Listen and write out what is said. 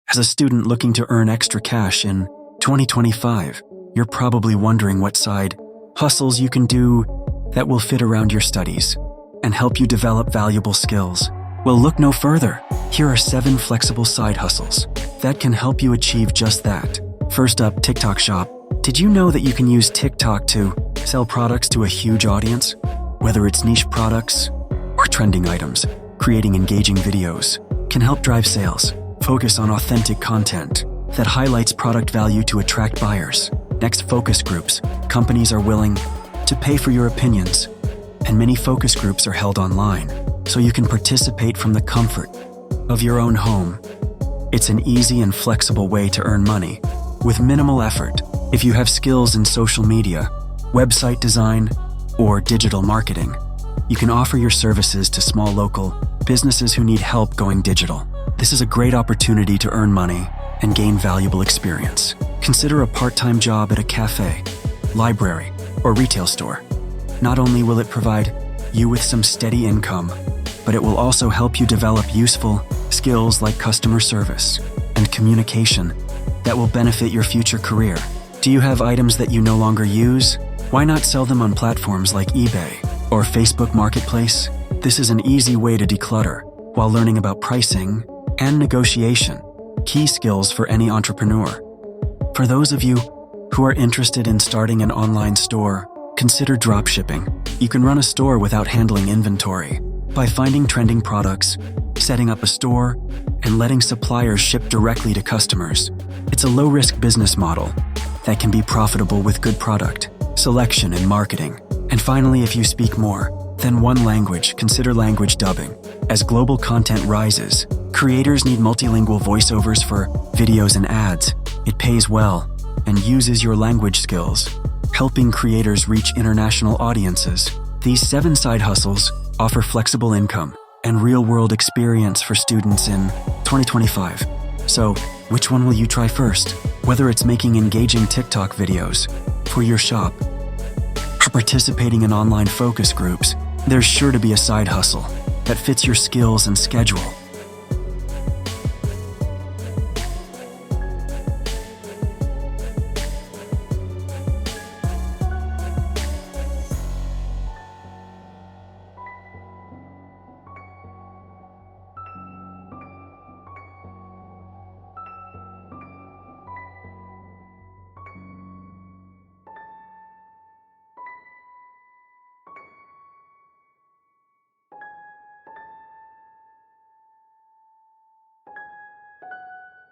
As a student looking to earn extra cash in 2025, you're probably wondering what side hustles you can do that will fit around your studies and help you develop valuable skills. Well, look no further. Here are 7 flexible side hustles that can help you achieve just that. First up, TikTok Shop. Did you know that you can use TikTok to sell products to a huge audience? Whether it's niche products or trending items, creating engaging videos can help drive sales. Focus on authentic content that highlights product value to attract buyers. Next, focus groups. Companies are willing to pay for your opinions, and many focus groups are held online, so you can participate from the comfort of your own home. It's an easy and flexible way to earn money with minimal effort. If you have skills in social media, website design, or digital marketing, you can offer your services to small local businesses who need help going digital. This is a great opportunity to earn money and gain valuable experience. Consider a part-time job at a cafe, library, or retail store. Not only will it provide you with some steady income, but it will also help you develop useful skills like customer service and communication that will benefit your future career. Do you have items that you no longer use? Why not sell them on platforms like eBay or Facebook Marketplace? This is an easy way to declutter while learning about pricing and negotiation, key skills for any entrepreneur. For those of you who are interested in starting an online store, consider dropshipping. You can run a store without handling inventory by finding trending products, setting up a store, and letting suppliers ship directly to customers. It's a low-risk business model that can be profitable with good product, selection, and marketing. And finally, if you speak more than one language, consider language dubbing. As global content rises, creators need multilingual voiceovers for videos and ads. It pays well and uses your language skills, helping creators reach international audiences. These 7 side hustles offer flexible income and real-world experience for students in 2025. So, which one will you try first? Whether it's making engaging TikTok videos for your shop or participating in online focus groups, there's sure to be a side hustle that fits your skills and schedule.